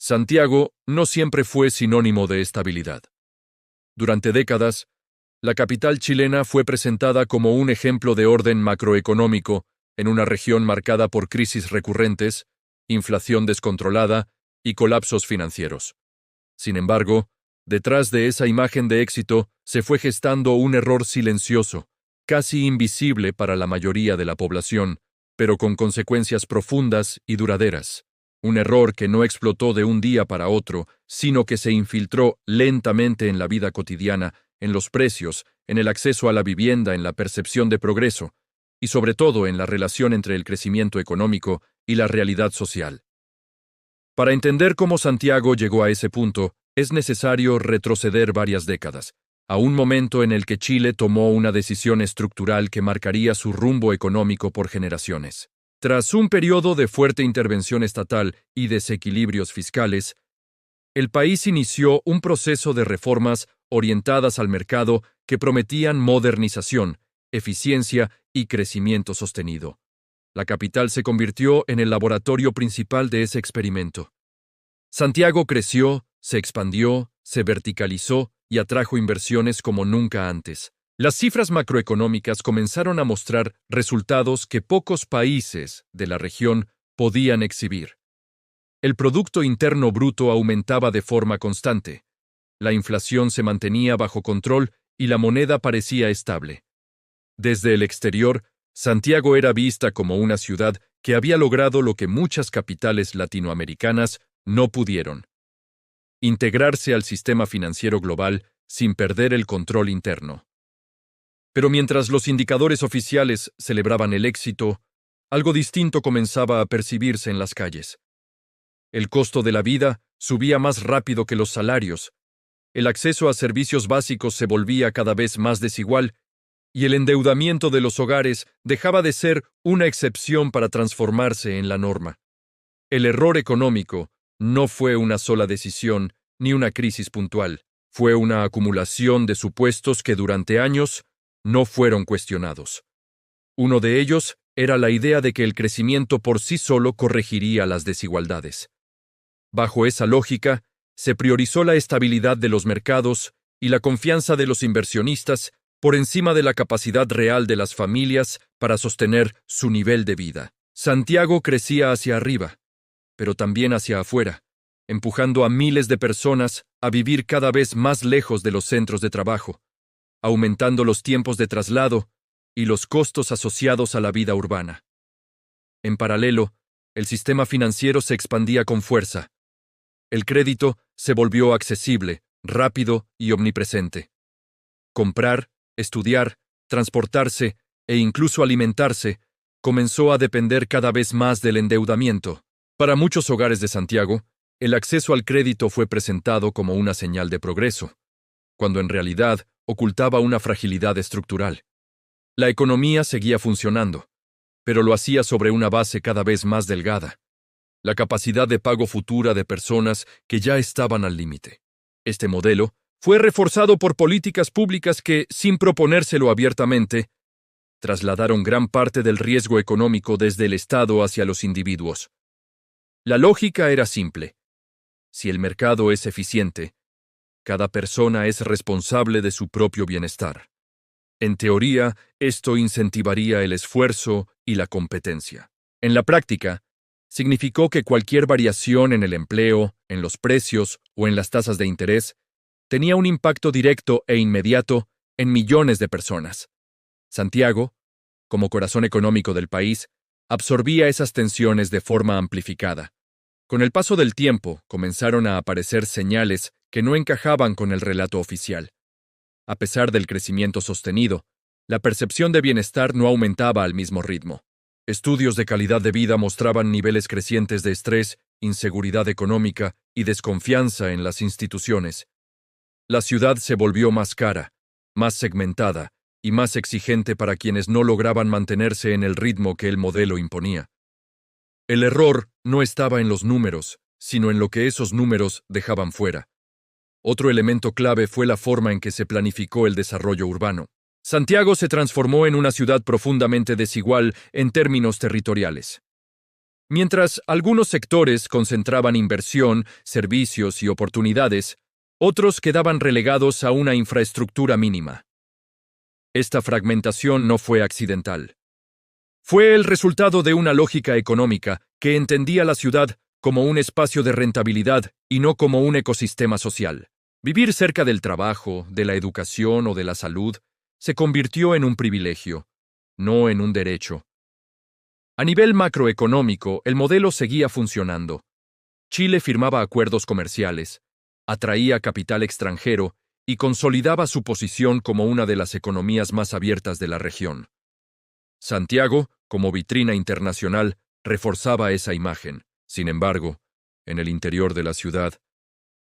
Santiago no siempre fue sinónimo de estabilidad. Durante décadas, la capital chilena fue presentada como un ejemplo de orden macroeconómico en una región marcada por crisis recurrentes, inflación descontrolada y colapsos financieros. Sin embargo, detrás de esa imagen de éxito se fue gestando un error silencioso, casi invisible para la mayoría de la población, pero con consecuencias profundas y duraderas. Un error que no explotó de un día para otro, sino que se infiltró lentamente en la vida cotidiana, en los precios, en el acceso a la vivienda, en la percepción de progreso, y sobre todo en la relación entre el crecimiento económico y la realidad social. Para entender cómo Santiago llegó a ese punto, es necesario retroceder varias décadas, a un momento en el que Chile tomó una decisión estructural que marcaría su rumbo económico por generaciones. Tras un periodo de fuerte intervención estatal y desequilibrios fiscales, el país inició un proceso de reformas orientadas al mercado que prometían modernización, eficiencia y crecimiento sostenido. La capital se convirtió en el laboratorio principal de ese experimento. Santiago creció, se expandió, se verticalizó y atrajo inversiones como nunca antes. Las cifras macroeconómicas comenzaron a mostrar resultados que pocos países de la región podían exhibir. El Producto Interno Bruto aumentaba de forma constante, la inflación se mantenía bajo control y la moneda parecía estable. Desde el exterior, Santiago era vista como una ciudad que había logrado lo que muchas capitales latinoamericanas no pudieron: integrarse al sistema financiero global sin perder el control interno. Pero mientras los indicadores oficiales celebraban el éxito, algo distinto comenzaba a percibirse en las calles. El costo de la vida subía más rápido que los salarios, el acceso a servicios básicos se volvía cada vez más desigual y el endeudamiento de los hogares dejaba de ser una excepción para transformarse en la norma. El error económico no fue una sola decisión ni una crisis puntual, fue una acumulación de supuestos que durante años no fueron cuestionados. Uno de ellos era la idea de que el crecimiento por sí solo corregiría las desigualdades. Bajo esa lógica, se priorizó la estabilidad de los mercados y la confianza de los inversionistas por encima de la capacidad real de las familias para sostener su nivel de vida. Santiago crecía hacia arriba, pero también hacia afuera, empujando a miles de personas a vivir cada vez más lejos de los centros de trabajo, aumentando los tiempos de traslado y los costos asociados a la vida urbana. En paralelo, el sistema financiero se expandía con fuerza. El crédito se volvió accesible, rápido y omnipresente. Comprar, estudiar, transportarse e incluso alimentarse comenzó a depender cada vez más del endeudamiento. Para muchos hogares de Santiago, el acceso al crédito fue presentado como una señal de progreso, cuando en realidad ocultaba una fragilidad estructural. La economía seguía funcionando, pero lo hacía sobre una base cada vez más delgada: la capacidad de pago futura de personas que ya estaban al límite. Este modelo fue reforzado por políticas públicas que, sin proponérselo abiertamente, trasladaron gran parte del riesgo económico desde el Estado hacia los individuos. La lógica era simple: si el mercado es eficiente, cada persona es responsable de su propio bienestar. En teoría, esto incentivaría el esfuerzo y la competencia. En la práctica, significó que cualquier variación en el empleo, en los precios o en las tasas de interés tenía un impacto directo e inmediato en millones de personas. Santiago, como corazón económico del país, absorbía esas tensiones de forma amplificada. Con el paso del tiempo, comenzaron a aparecer señales que no encajaban con el relato oficial. A pesar del crecimiento sostenido, la percepción de bienestar no aumentaba al mismo ritmo. Estudios de calidad de vida mostraban niveles crecientes de estrés, inseguridad económica y desconfianza en las instituciones. La ciudad se volvió más cara, más segmentada y más exigente para quienes no lograban mantenerse en el ritmo que el modelo imponía. El error no estaba en los números, sino en lo que esos números dejaban fuera. Otro elemento clave fue la forma en que se planificó el desarrollo urbano. Santiago se transformó en una ciudad profundamente desigual en términos territoriales. Mientras algunos sectores concentraban inversión, servicios y oportunidades, otros quedaban relegados a una infraestructura mínima. Esta fragmentación no fue accidental. Fue el resultado de una lógica económica que entendía la ciudad como un espacio de rentabilidad y no como un ecosistema social. Vivir cerca del trabajo, de la educación o de la salud se convirtió en un privilegio, no en un derecho. A nivel macroeconómico, el modelo seguía funcionando. Chile firmaba acuerdos comerciales, atraía capital extranjero y consolidaba su posición como una de las economías más abiertas de la región. Santiago, como vitrina internacional, reforzaba esa imagen. Sin embargo, en el interior de la ciudad,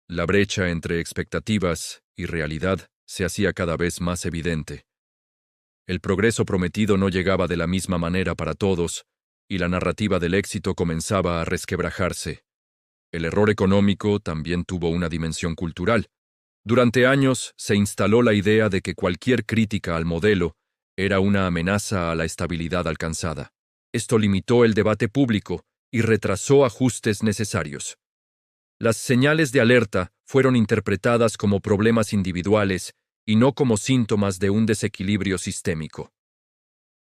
la brecha entre expectativas y realidad se hacía cada vez más evidente. El progreso prometido no llegaba de la misma manera para todos, y la narrativa del éxito comenzaba a resquebrajarse. El error económico también tuvo una dimensión cultural. Durante años se instaló la idea de que cualquier crítica al modelo era una amenaza a la estabilidad alcanzada. Esto limitó el debate público y retrasó ajustes necesarios. Las señales de alerta fueron interpretadas como problemas individuales y no como síntomas de un desequilibrio sistémico.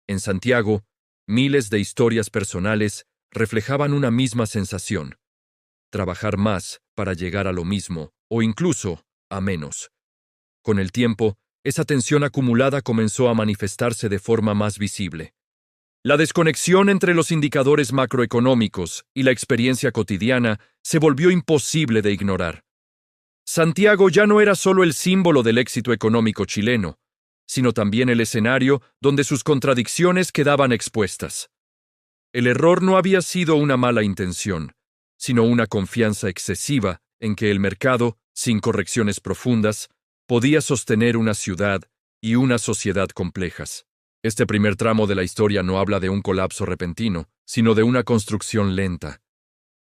En Santiago, miles de historias personales reflejaban una misma sensación: trabajar más para llegar a lo mismo, o incluso a menos. Con el tiempo, esa tensión acumulada comenzó a manifestarse de forma más visible. La desconexión entre los indicadores macroeconómicos y la experiencia cotidiana se volvió imposible de ignorar. Santiago ya no era solo el símbolo del éxito económico chileno, sino también el escenario donde sus contradicciones quedaban expuestas. El error no había sido una mala intención, sino una confianza excesiva en que el mercado, sin correcciones profundas, podía sostener una ciudad y una sociedad complejas. Este primer tramo de la historia no habla de un colapso repentino, sino de una construcción lenta,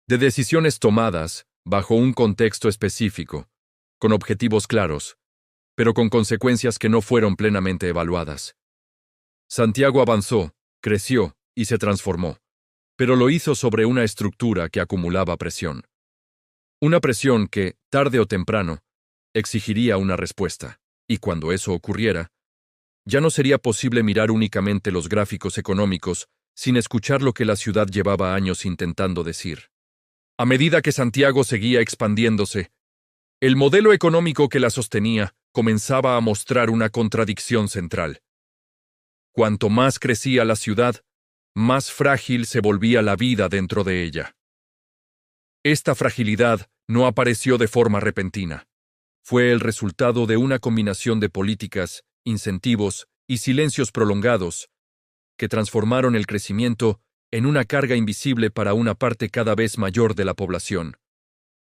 de decisiones tomadas bajo un contexto específico, con objetivos claros, pero con consecuencias que no fueron plenamente evaluadas. Santiago avanzó, creció y se transformó, pero lo hizo sobre una estructura que acumulaba presión. Una presión que, tarde o temprano, exigiría una respuesta, y cuando eso ocurriera, ya no sería posible mirar únicamente los gráficos económicos sin escuchar lo que la ciudad llevaba años intentando decir. A medida que Santiago seguía expandiéndose, el modelo económico que la sostenía comenzaba a mostrar una contradicción central. Cuanto más crecía la ciudad, más frágil se volvía la vida dentro de ella. Esta fragilidad no apareció de forma repentina. Fue el resultado de una combinación de políticas, incentivos y silencios prolongados que transformaron el crecimiento en una carga invisible para una parte cada vez mayor de la población.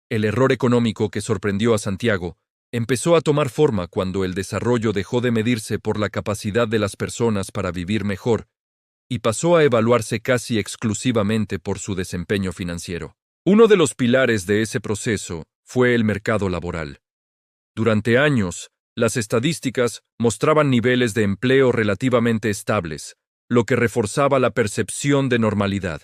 El error económico que sorprendió a Santiago empezó a tomar forma cuando el desarrollo dejó de medirse por la capacidad de las personas para vivir mejor y pasó a evaluarse casi exclusivamente por su desempeño financiero. Uno de los pilares de ese proceso fue el mercado laboral. Durante años, las estadísticas mostraban niveles de empleo relativamente estables, lo que reforzaba la percepción de normalidad.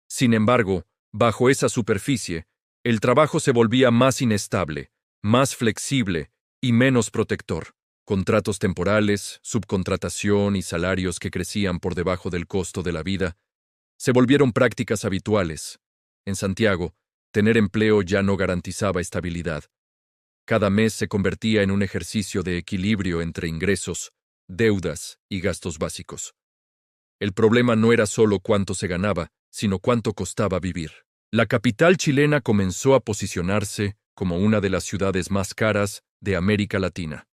Sin embargo, bajo esa superficie, el trabajo se volvía más inestable, más flexible y menos protector. Contratos temporales, subcontratación y salarios que crecían por debajo del costo de la vida se volvieron prácticas habituales. En Santiago, tener empleo ya no garantizaba estabilidad. Cada mes se convertía en un ejercicio de equilibrio entre ingresos, deudas y gastos básicos. El problema no era solo cuánto se ganaba, sino cuánto costaba vivir. La capital chilena comenzó a posicionarse como una de las ciudades más caras de América Latina.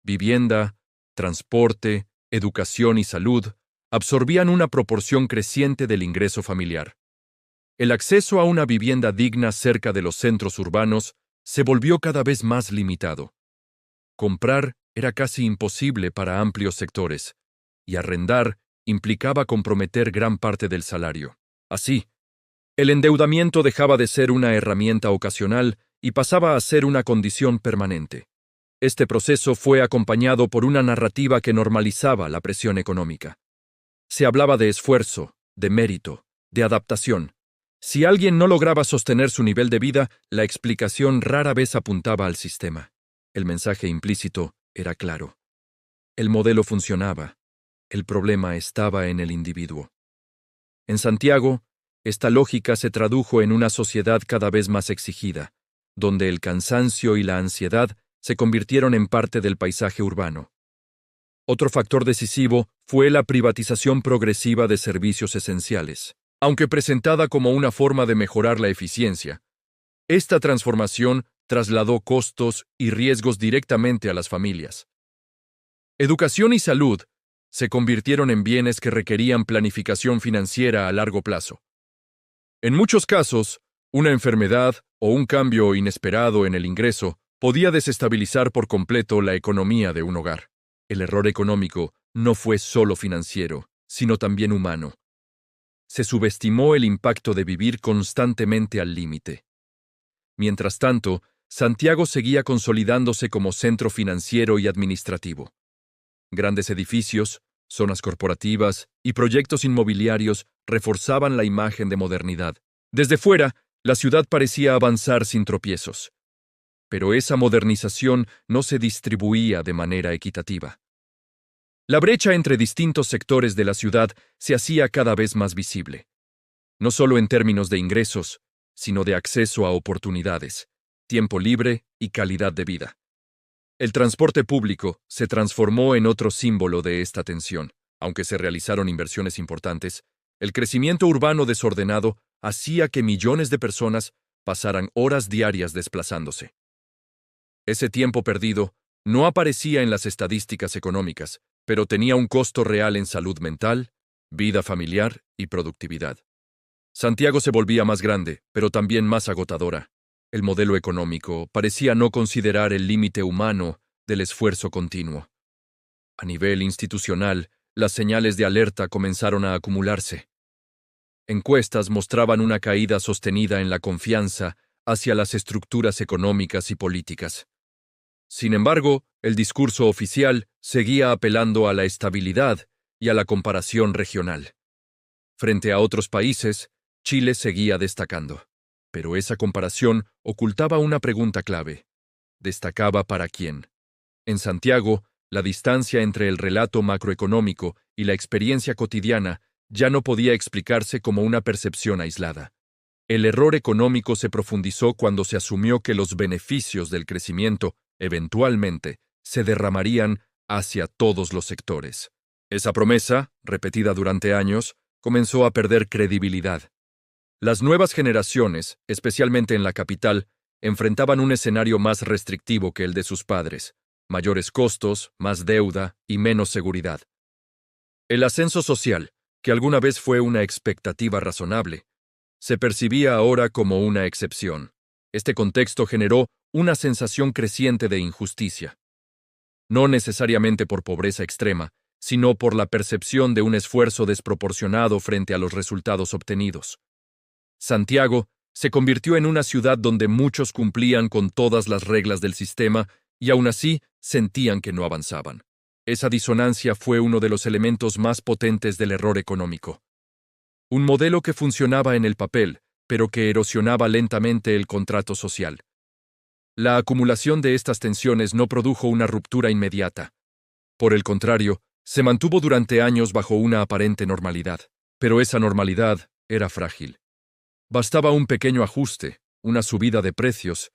Vivienda, transporte, educación y salud absorbían una proporción creciente del ingreso familiar. El acceso a una vivienda digna cerca de los centros urbanos se volvió cada vez más limitado. Comprar era casi imposible para amplios sectores, y arrendar implicaba comprometer gran parte del salario. Así, el endeudamiento dejaba de ser una herramienta ocasional y pasaba a ser una condición permanente. Este proceso fue acompañado por una narrativa que normalizaba la presión económica. Se hablaba de esfuerzo, de mérito de adaptación. Si alguien no lograba sostener su nivel de vida, la explicación rara vez apuntaba al sistema. El mensaje implícito era claro. El modelo funcionaba. El problema estaba en el individuo. En Santiago, esta lógica se tradujo en una sociedad cada vez más exigida, donde el cansancio y la ansiedad se convirtieron en parte del paisaje urbano. Otro factor decisivo fue la privatización progresiva de servicios esenciales. Aunque presentada como una forma de mejorar la eficiencia, esta transformación trasladó costos y riesgos directamente a las familias. Educación y salud se convirtieron en bienes que requerían planificación financiera a largo plazo. En muchos casos, una enfermedad o un cambio inesperado en el ingreso podía desestabilizar por completo la economía de un hogar. El error económico no fue solo financiero, sino también humano. Se subestimó el impacto de vivir constantemente al límite. Mientras tanto, Santiago seguía consolidándose como centro financiero y administrativo. Grandes edificios, zonas corporativas y proyectos inmobiliarios reforzaban la imagen de modernidad. Desde fuera, la ciudad parecía avanzar sin tropiezos. Pero esa modernización no se distribuía de manera equitativa. La brecha entre distintos sectores de la ciudad se hacía cada vez más visible, no solo en términos de ingresos, sino de acceso a oportunidades, tiempo libre y calidad de vida. El transporte público se transformó en otro símbolo de esta tensión. Aunque se realizaron inversiones importantes, el crecimiento urbano desordenado hacía que millones de personas pasaran horas diarias desplazándose. Ese tiempo perdido no aparecía en las estadísticas económicas, pero tenía un costo real en salud mental, vida familiar y productividad. Santiago se volvía más grande, pero también más agotadora. El modelo económico parecía no considerar el límite humano del esfuerzo continuo. A nivel institucional, las señales de alerta comenzaron a acumularse. Encuestas mostraban una caída sostenida en la confianza hacia las estructuras económicas y políticas. Sin embargo, el discurso oficial seguía apelando a la estabilidad y a la comparación regional. Frente a otros países, Chile seguía destacando. Pero esa comparación ocultaba una pregunta clave. ¿Destacaba para quién? En Santiago, la distancia entre el relato macroeconómico y la experiencia cotidiana ya no podía explicarse como una percepción aislada. El error económico se profundizó cuando se asumió que los beneficios del crecimiento, eventualmente, se derramarían hacia todos los sectores. Esa promesa, repetida durante años, comenzó a perder credibilidad. Las nuevas generaciones, especialmente en la capital, enfrentaban un escenario más restrictivo que el de sus padres: mayores costos, más deuda y menos seguridad. El ascenso social, que alguna vez fue una expectativa razonable, se percibía ahora como una excepción. Este contexto generó una sensación creciente de injusticia, no necesariamente por pobreza extrema, sino por la percepción de un esfuerzo desproporcionado frente a los resultados obtenidos. Santiago se convirtió en una ciudad donde muchos cumplían con todas las reglas del sistema y aún así sentían que no avanzaban. Esa disonancia fue uno de los elementos más potentes del error económico. Un modelo que funcionaba en el papel, pero que erosionaba lentamente el contrato social. La acumulación de estas tensiones no produjo una ruptura inmediata. Por el contrario, se mantuvo durante años bajo una aparente normalidad. Pero esa normalidad era frágil. Bastaba un pequeño ajuste, una subida de precios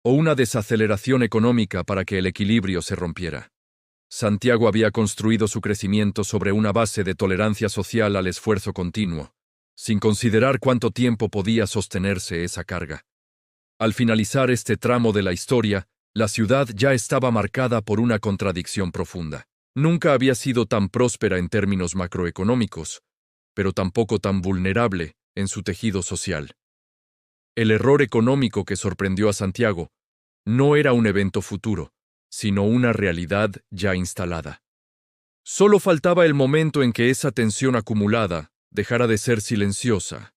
o una desaceleración económica para que el equilibrio se rompiera. Santiago había construido su crecimiento sobre una base de tolerancia social al esfuerzo continuo, sin considerar cuánto tiempo podía sostenerse esa carga. Al finalizar este tramo de la historia, la ciudad ya estaba marcada por una contradicción profunda. Nunca había sido tan próspera en términos macroeconómicos, pero tampoco tan vulnerable en su tejido social. El error económico que sorprendió a Santiago no era un evento futuro, sino una realidad ya instalada. Solo faltaba el momento en que esa tensión acumulada dejara de ser silenciosa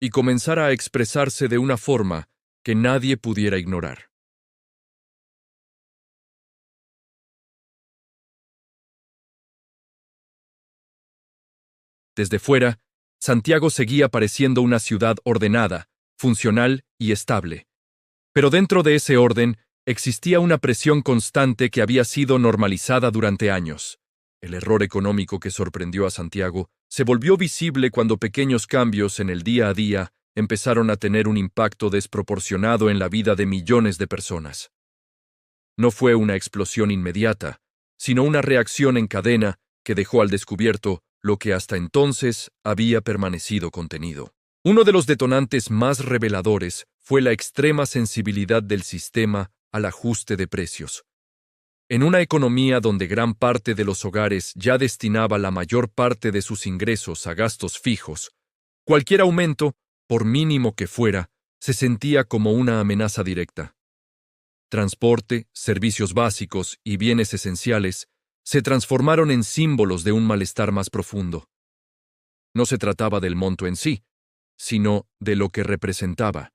y comenzara a expresarse de una forma que nadie pudiera ignorar. Desde fuera, Santiago seguía pareciendo una ciudad ordenada, funcional y estable. Pero dentro de ese orden existía una presión constante que había sido normalizada durante años. El error económico que sorprendió a Santiago se volvió visible cuando pequeños cambios en el día a día empezaron a tener un impacto desproporcionado en la vida de millones de personas. No fue una explosión inmediata, sino una reacción en cadena que dejó al descubierto lo que hasta entonces había permanecido contenido. Uno de los detonantes más reveladores fue la extrema sensibilidad del sistema al ajuste de precios. En una economía donde gran parte de los hogares ya destinaba la mayor parte de sus ingresos a gastos fijos, cualquier aumento, por mínimo que fuera, se sentía como una amenaza directa. Transporte, servicios básicos y bienes esenciales se transformaron en símbolos de un malestar más profundo. No se trataba del monto en sí, sino de lo que representaba,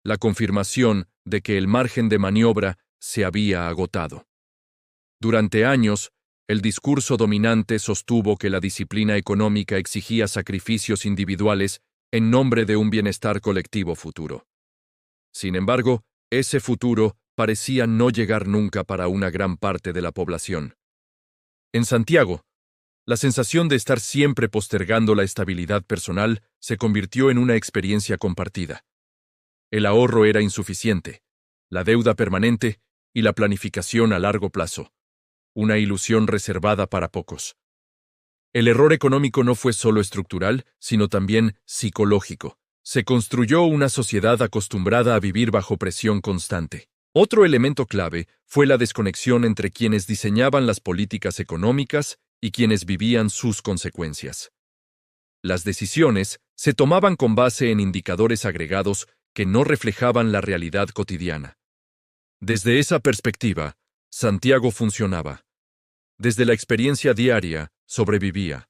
la confirmación de que el margen de maniobra se había agotado. Durante años, el discurso dominante sostuvo que la disciplina económica exigía sacrificios individuales en nombre de un bienestar colectivo futuro. Sin embargo, ese futuro parecía no llegar nunca para una gran parte de la población. En Santiago, la sensación de estar siempre postergando la estabilidad personal se convirtió en una experiencia compartida. El ahorro era insuficiente, la deuda permanente y la planificación a largo plazo, una ilusión reservada para pocos. El error económico no fue solo estructural, sino también psicológico. Se construyó una sociedad acostumbrada a vivir bajo presión constante. Otro elemento clave fue la desconexión entre quienes diseñaban las políticas económicas y quienes vivían sus consecuencias. Las decisiones se tomaban con base en indicadores agregados que no reflejaban la realidad cotidiana. Desde esa perspectiva, Santiago funcionaba. Desde la experiencia diaria, sobrevivía.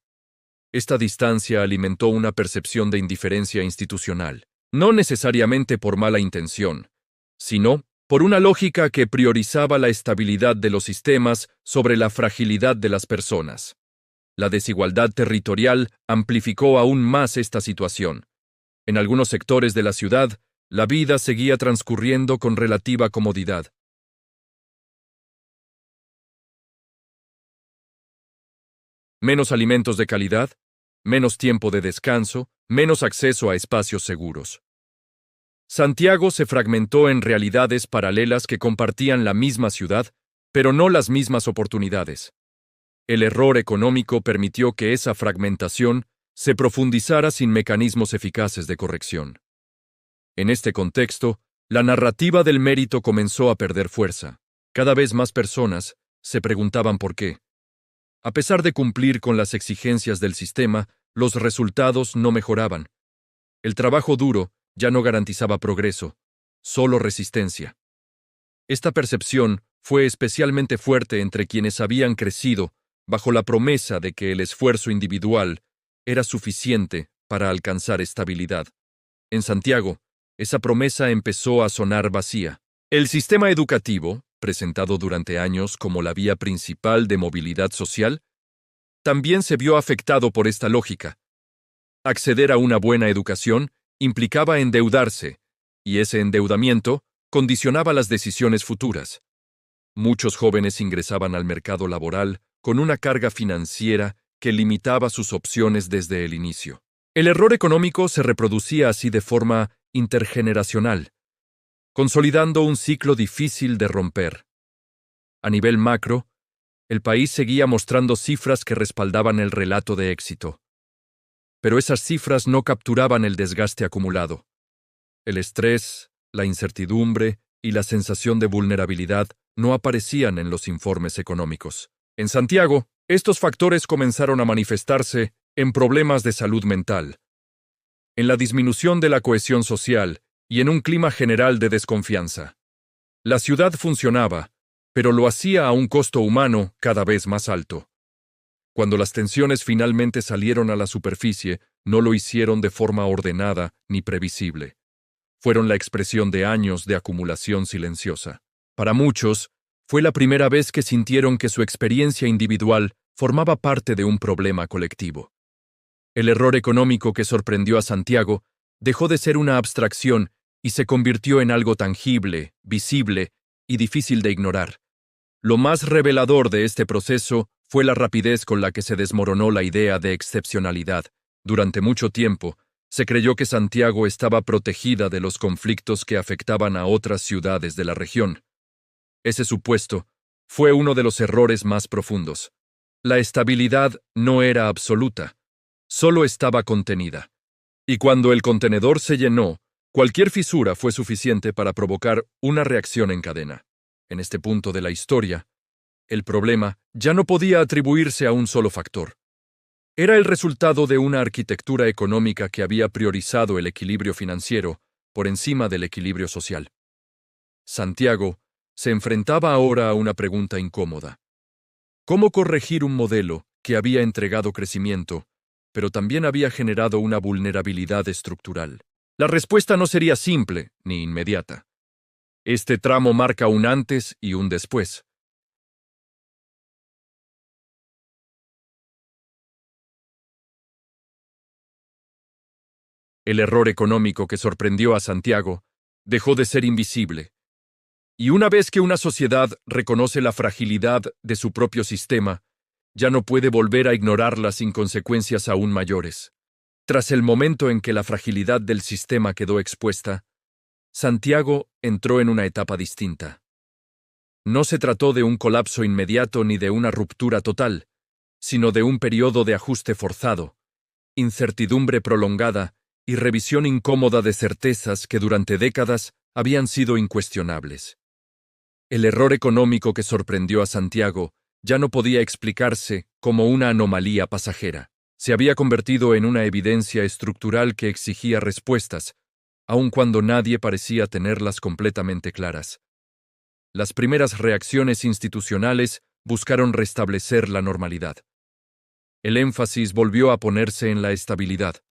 Esta distancia alimentó una percepción de indiferencia institucional, no necesariamente por mala intención, sino por una lógica que priorizaba la estabilidad de los sistemas sobre la fragilidad de las personas. La desigualdad territorial amplificó aún más esta situación. En algunos sectores de la ciudad, la vida seguía transcurriendo con relativa comodidad. Menos alimentos de calidad, menos tiempo de descanso, menos acceso a espacios seguros. Santiago se fragmentó en realidades paralelas que compartían la misma ciudad, pero no las mismas oportunidades. El error económico permitió que esa fragmentación se profundizara sin mecanismos eficaces de corrección. En este contexto, la narrativa del mérito comenzó a perder fuerza. Cada vez más personas se preguntaban por qué. A pesar de cumplir con las exigencias del sistema, los resultados no mejoraban. El trabajo duro ya no garantizaba progreso, solo resistencia. Esta percepción fue especialmente fuerte entre quienes habían crecido bajo la promesa de que el esfuerzo individual era suficiente para alcanzar estabilidad. En Santiago, esa promesa empezó a sonar vacía. El sistema educativo, presentado durante años como la vía principal de movilidad social, también se vio afectado por esta lógica. Acceder a una buena educación implicaba endeudarse, y ese endeudamiento condicionaba las decisiones futuras. Muchos jóvenes ingresaban al mercado laboral con una carga financiera que limitaba sus opciones desde el inicio. El error económico se reproducía así de forma intergeneracional, consolidando un ciclo difícil de romper. A nivel macro, el país seguía mostrando cifras que respaldaban el relato de éxito. Pero esas cifras no capturaban el desgaste acumulado. El estrés, la incertidumbre y la sensación de vulnerabilidad no aparecían en los informes económicos. En Santiago, estos factores comenzaron a manifestarse en problemas de salud mental, en la disminución de la cohesión social y en un clima general de desconfianza. La ciudad funcionaba, pero lo hacía a un costo humano cada vez más alto. Cuando las tensiones finalmente salieron a la superficie, no lo hicieron de forma ordenada ni previsible. Fueron la expresión de años de acumulación silenciosa. Para muchos, fue la primera vez que sintieron que su experiencia individual formaba parte de un problema colectivo. El error económico que sorprendió a Santiago dejó de ser una abstracción y se convirtió en algo tangible, visible y difícil de ignorar. Lo más revelador de este proceso fue la rapidez con la que se desmoronó la idea de excepcionalidad. Durante mucho tiempo, se creyó que Santiago estaba protegida de los conflictos que afectaban a otras ciudades de la región. Ese supuesto fue uno de los errores más profundos. La estabilidad no era absoluta, solo estaba contenida. Y cuando el contenedor se llenó, cualquier fisura fue suficiente para provocar una reacción en cadena. En este punto de la historia, el problema ya no podía atribuirse a un solo factor. Era el resultado de una arquitectura económica que había priorizado el equilibrio financiero por encima del equilibrio social. Santiago se enfrentaba ahora a una pregunta incómoda. ¿Cómo corregir un modelo que había entregado crecimiento, pero también había generado una vulnerabilidad estructural? La respuesta no sería simple ni inmediata. Este tramo marca un antes y un después. El error económico que sorprendió a Santiago dejó de ser invisible. Y una vez que una sociedad reconoce la fragilidad de su propio sistema, ya no puede volver a ignorarla sin consecuencias aún mayores. Tras el momento en que la fragilidad del sistema quedó expuesta, Santiago entró en una etapa distinta. No se trató de un colapso inmediato ni de una ruptura total, sino de un periodo de ajuste forzado, incertidumbre prolongada y revisión incómoda de certezas que durante décadas habían sido incuestionables. El error económico que sorprendió a Santiago ya no podía explicarse como una anomalía pasajera. Se había convertido en una evidencia estructural que exigía respuestas, aun cuando nadie parecía tenerlas completamente claras. Las primeras reacciones institucionales buscaron restablecer la normalidad. El énfasis volvió a ponerse en la estabilidad,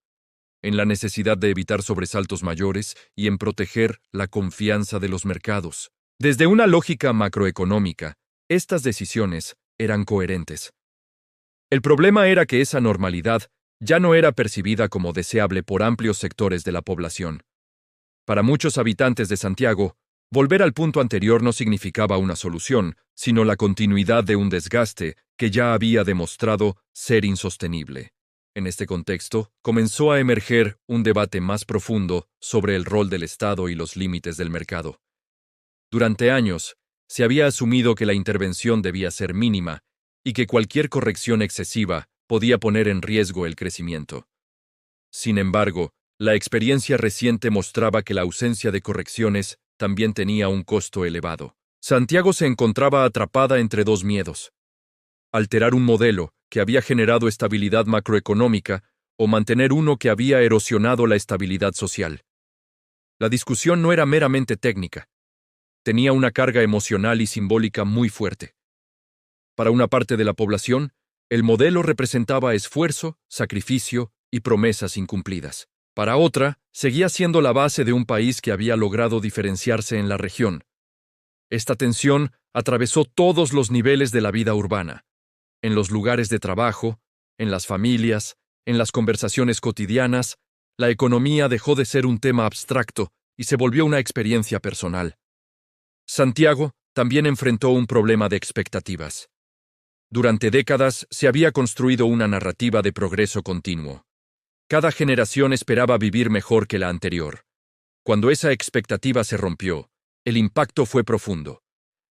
en la necesidad de evitar sobresaltos mayores y en proteger la confianza de los mercados. Desde una lógica macroeconómica, estas decisiones eran coherentes. El problema era que esa normalidad ya no era percibida como deseable por amplios sectores de la población. Para muchos habitantes de Santiago, volver al punto anterior no significaba una solución, sino la continuidad de un desgaste que ya había demostrado ser insostenible. En este contexto, comenzó a emerger un debate más profundo sobre el rol del Estado y los límites del mercado. Durante años, se había asumido que la intervención debía ser mínima y que cualquier corrección excesiva podía poner en riesgo el crecimiento. Sin embargo, la experiencia reciente mostraba que la ausencia de correcciones también tenía un costo elevado. Santiago se encontraba atrapada entre dos miedos: alterar un modelo que había generado estabilidad macroeconómica o mantener uno que había erosionado la estabilidad social. La discusión no era meramente técnica. Tenía una carga emocional y simbólica muy fuerte. Para una parte de la población, el modelo representaba esfuerzo, sacrificio y promesas incumplidas. Para otra, seguía siendo la base de un país que había logrado diferenciarse en la región. Esta tensión atravesó todos los niveles de la vida urbana: en los lugares de trabajo, en las familias, en las conversaciones cotidianas. La economía dejó de ser un tema abstracto y se volvió una experiencia personal. Santiago también enfrentó un problema de expectativas. Durante décadas se había construido una narrativa de progreso continuo. Cada generación esperaba vivir mejor que la anterior. Cuando esa expectativa se rompió, el impacto fue profundo.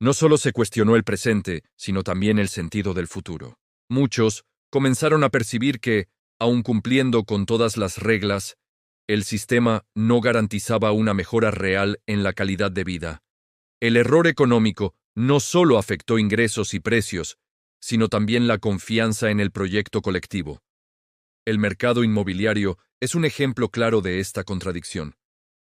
No solo se cuestionó el presente, sino también el sentido del futuro. Muchos comenzaron a percibir que, aun cumpliendo con todas las reglas, el sistema no garantizaba una mejora real en la calidad de vida. El error económico no solo afectó ingresos y precios, sino también la confianza en el proyecto colectivo. El mercado inmobiliario es un ejemplo claro de esta contradicción.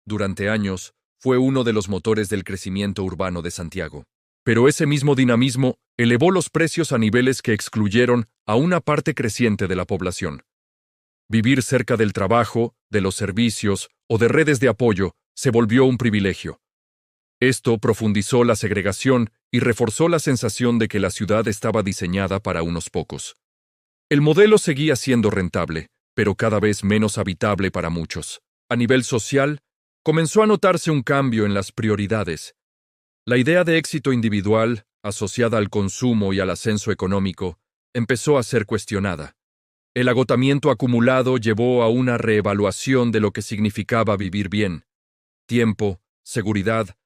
Durante años, fue uno de los motores del crecimiento urbano de Santiago. Pero ese mismo dinamismo elevó los precios a niveles que excluyeron a una parte creciente de la población. Vivir cerca del trabajo, de los servicios o de redes de apoyo se volvió un privilegio. Esto profundizó la segregación y reforzó la sensación de que la ciudad estaba diseñada para unos pocos. El modelo seguía siendo rentable, pero cada vez menos habitable para muchos. A nivel social, comenzó a notarse un cambio en las prioridades. La idea de éxito individual, asociada al consumo y al ascenso económico, empezó a ser cuestionada. El agotamiento acumulado llevó a una reevaluación de lo que significaba vivir bien. Tiempo, seguridad,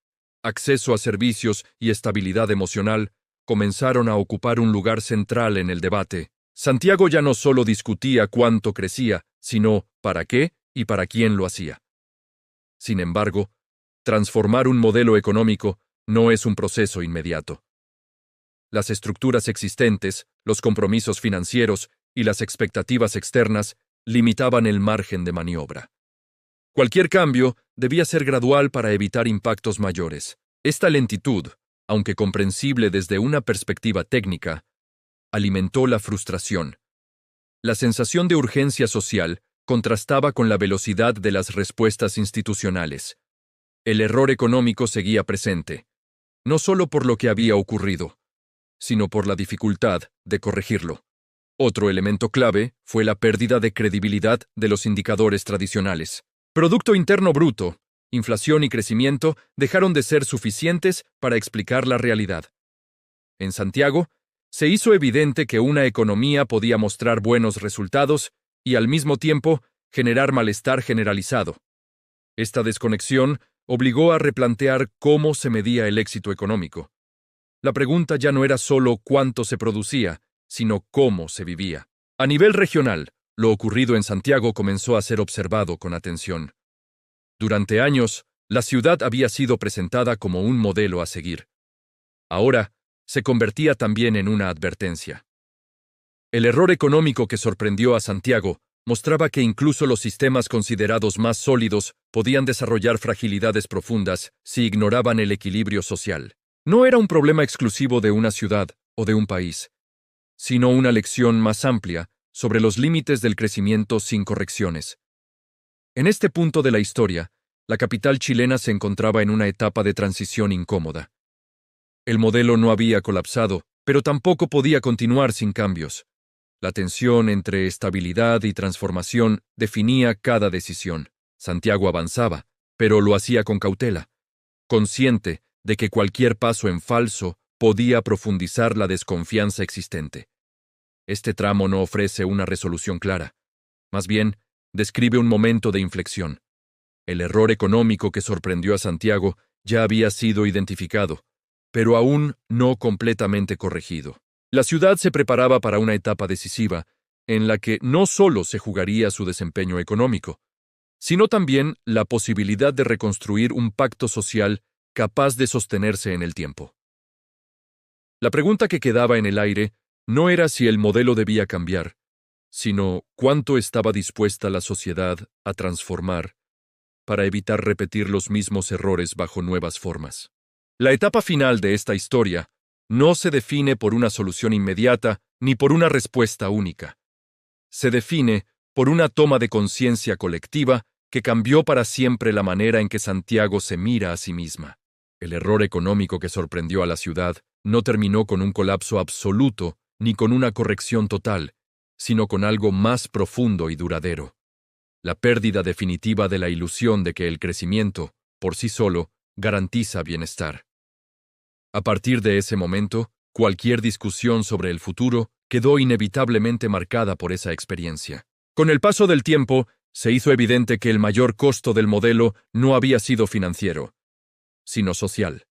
acceso a servicios y estabilidad emocional comenzaron a ocupar un lugar central en el debate. Santiago ya no solo discutía cuánto crecía, sino para qué y para quién lo hacía. Sin embargo, transformar un modelo económico no es un proceso inmediato. Las estructuras existentes, los compromisos financieros y las expectativas externas limitaban el margen de maniobra. Cualquier cambio debía ser gradual para evitar impactos mayores. Esta lentitud, aunque comprensible desde una perspectiva técnica, alimentó la frustración. La sensación de urgencia social contrastaba con la velocidad de las respuestas institucionales. El error económico seguía presente, no solo por lo que había ocurrido, sino por la dificultad de corregirlo. Otro elemento clave fue la pérdida de credibilidad de los indicadores tradicionales. Producto Interno Bruto, inflación y crecimiento dejaron de ser suficientes para explicar la realidad. En Santiago, se hizo evidente que una economía podía mostrar buenos resultados y al mismo tiempo generar malestar generalizado. Esta desconexión obligó a replantear cómo se medía el éxito económico. La pregunta ya no era solo cuánto se producía, sino cómo se vivía. A nivel regional, lo ocurrido en Santiago comenzó a ser observado con atención. Durante años, la ciudad había sido presentada como un modelo a seguir. Ahora, se convertía también en una advertencia. El error económico que sorprendió a Santiago mostraba que incluso los sistemas considerados más sólidos podían desarrollar fragilidades profundas si ignoraban el equilibrio social. No era un problema exclusivo de una ciudad o de un país, sino una lección más amplia sobre los límites del crecimiento sin correcciones. En este punto de la historia, la capital chilena se encontraba en una etapa de transición incómoda. El modelo no había colapsado, pero tampoco podía continuar sin cambios. La tensión entre estabilidad y transformación definía cada decisión. Santiago avanzaba, pero lo hacía con cautela, consciente de que cualquier paso en falso podía profundizar la desconfianza existente. Este tramo no ofrece una resolución clara. Más bien, describe un momento de inflexión. El error económico que sorprendió a Santiago ya había sido identificado, pero aún no completamente corregido. La ciudad se preparaba para una etapa decisiva, en la que no solo se jugaría su desempeño económico, sino también la posibilidad de reconstruir un pacto social capaz de sostenerse en el tiempo. La pregunta que quedaba en el aire no era si el modelo debía cambiar, sino cuánto estaba dispuesta la sociedad a transformar para evitar repetir los mismos errores bajo nuevas formas. La etapa final de esta historia no se define por una solución inmediata ni por una respuesta única. Se define por una toma de conciencia colectiva que cambió para siempre la manera en que Santiago se mira a sí misma. El error económico que sorprendió a la ciudad no terminó con un colapso absoluto ni con una corrección total, sino con algo más profundo y duradero. La pérdida definitiva de la ilusión de que el crecimiento, por sí solo, garantiza bienestar. A partir de ese momento, cualquier discusión sobre el futuro quedó inevitablemente marcada por esa experiencia. Con el paso del tiempo, se hizo evidente que el mayor costo del modelo no había sido financiero, sino social.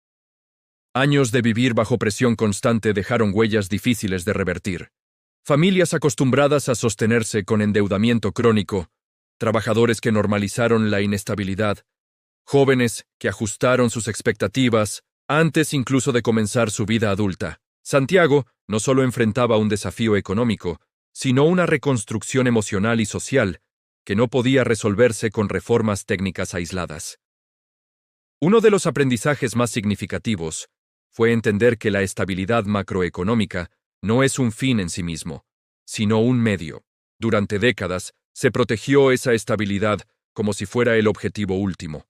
Años de vivir bajo presión constante dejaron huellas difíciles de revertir. Familias acostumbradas a sostenerse con endeudamiento crónico, trabajadores que normalizaron la inestabilidad, jóvenes que ajustaron sus expectativas antes incluso de comenzar su vida adulta. Santiago no solo enfrentaba un desafío económico, sino una reconstrucción emocional y social que no podía resolverse con reformas técnicas aisladas. Uno de los aprendizajes más significativos fue entender que la estabilidad macroeconómica no es un fin en sí mismo, sino un medio. Durante décadas se protegió esa estabilidad como si fuera el objetivo último,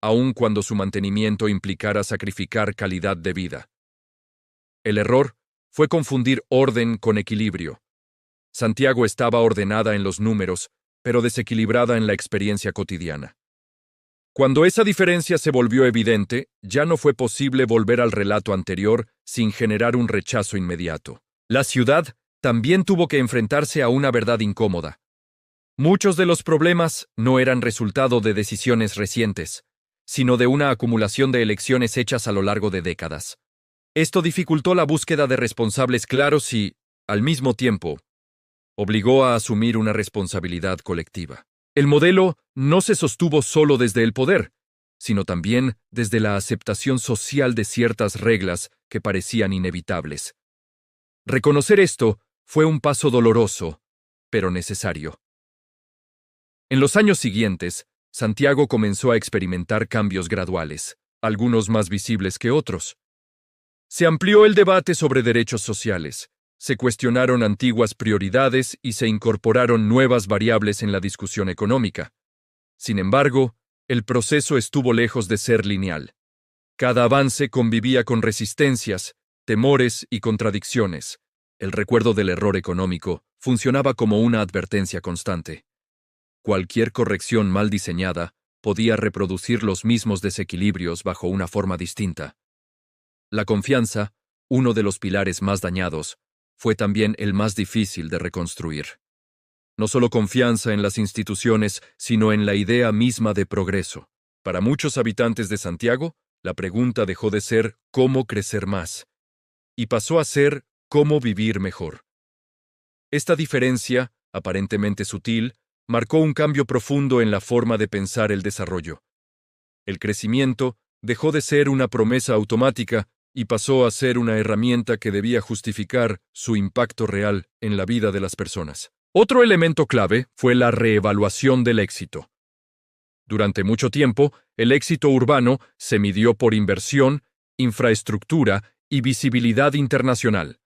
aun cuando su mantenimiento implicara sacrificar calidad de vida. El error fue confundir orden con equilibrio. Santiago estaba ordenada en los números, pero desequilibrada en la experiencia cotidiana. Cuando esa diferencia se volvió evidente, ya no fue posible volver al relato anterior sin generar un rechazo inmediato. La ciudad también tuvo que enfrentarse a una verdad incómoda. Muchos de los problemas no eran resultado de decisiones recientes, sino de una acumulación de elecciones hechas a lo largo de décadas. Esto dificultó la búsqueda de responsables claros y, al mismo tiempo, obligó a asumir una responsabilidad colectiva. El modelo no se sostuvo solo desde el poder, sino también desde la aceptación social de ciertas reglas que parecían inevitables. Reconocer esto fue un paso doloroso, pero necesario. En los años siguientes, Santiago comenzó a experimentar cambios graduales, algunos más visibles que otros. Se amplió el debate sobre derechos sociales, se cuestionaron antiguas prioridades y se incorporaron nuevas variables en la discusión económica. Sin embargo, el proceso estuvo lejos de ser lineal. Cada avance convivía con resistencias, temores y contradicciones. El recuerdo del error económico funcionaba como una advertencia constante. Cualquier corrección mal diseñada podía reproducir los mismos desequilibrios bajo una forma distinta. La confianza, uno de los pilares más dañados, fue también el más difícil de reconstruir. No solo confianza en las instituciones, sino en la idea misma de progreso. Para muchos habitantes de Santiago, la pregunta dejó de ser ¿cómo crecer más? Y pasó a ser ¿cómo vivir mejor? Esta diferencia, aparentemente sutil, marcó un cambio profundo en la forma de pensar el desarrollo. El crecimiento dejó de ser una promesa automática y pasó a ser una herramienta que debía justificar su impacto real en la vida de las personas. Otro elemento clave fue la reevaluación del éxito. Durante mucho tiempo, el éxito urbano se midió por inversión, infraestructura y visibilidad internacional.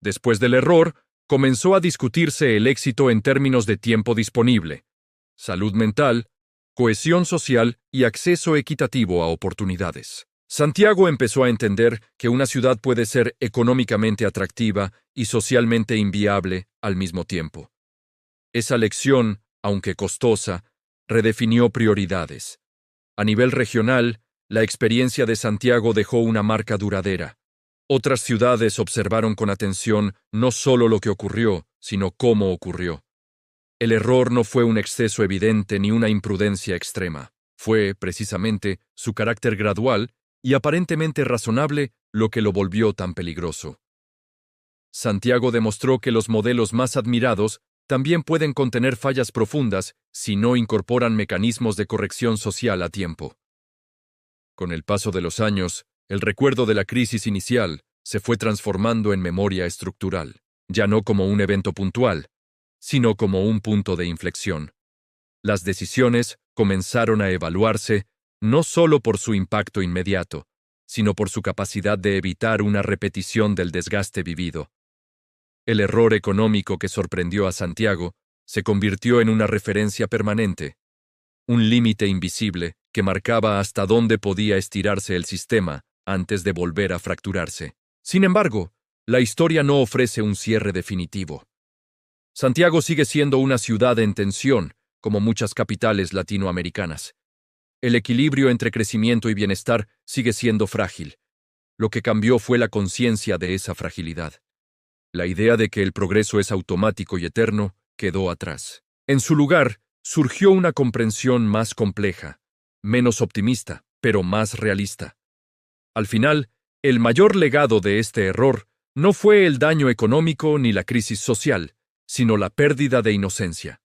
Después del error, comenzó a discutirse el éxito en términos de tiempo disponible, salud mental, cohesión social y acceso equitativo a oportunidades. Santiago empezó a entender que una ciudad puede ser económicamente atractiva y socialmente inviable al mismo tiempo. Esa lección, aunque costosa, redefinió prioridades. A nivel regional, la experiencia de Santiago dejó una marca duradera. Otras ciudades observaron con atención no solo lo que ocurrió, sino cómo ocurrió. El error no fue un exceso evidente ni una imprudencia extrema. Fue, precisamente, su carácter gradual y aparentemente razonable lo que lo volvió tan peligroso. Santiago demostró que los modelos más admirados también pueden contener fallas profundas si no incorporan mecanismos de corrección social a tiempo. Con el paso de los años, el recuerdo de la crisis inicial se fue transformando en memoria estructural, ya no como un evento puntual, sino como un punto de inflexión. Las decisiones comenzaron a evaluarse no solo por su impacto inmediato, sino por su capacidad de evitar una repetición del desgaste vivido. El error económico que sorprendió a Santiago se convirtió en una referencia permanente, un límite invisible que marcaba hasta dónde podía estirarse el sistema antes de volver a fracturarse. Sin embargo, la historia no ofrece un cierre definitivo. Santiago sigue siendo una ciudad en tensión, como muchas capitales latinoamericanas. El equilibrio entre crecimiento y bienestar sigue siendo frágil. Lo que cambió fue la conciencia de esa fragilidad. La idea de que el progreso es automático y eterno quedó atrás. En su lugar, surgió una comprensión más compleja, menos optimista, pero más realista. Al final, el mayor legado de este error no fue el daño económico ni la crisis social, sino la pérdida de inocencia.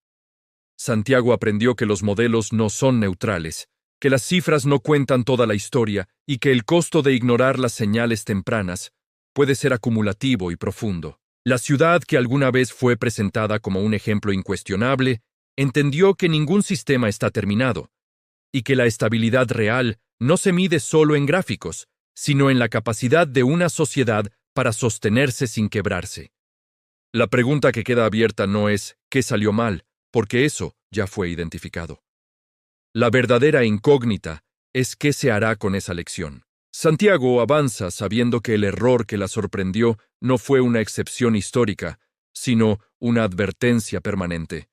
Santiago aprendió que los modelos no son neutrales, que las cifras no cuentan toda la historia y que el costo de ignorar las señales tempranas puede ser acumulativo y profundo. La ciudad que alguna vez fue presentada como un ejemplo incuestionable, entendió que ningún sistema está terminado, y que la estabilidad real no se mide solo en gráficos, sino en la capacidad de una sociedad para sostenerse sin quebrarse. La pregunta que queda abierta no es ¿qué salió mal?, porque eso ya fue identificado. La verdadera incógnita es qué se hará con esa lección. Santiago avanza sabiendo que el error que la sorprendió no fue una excepción histórica, sino una advertencia permanente.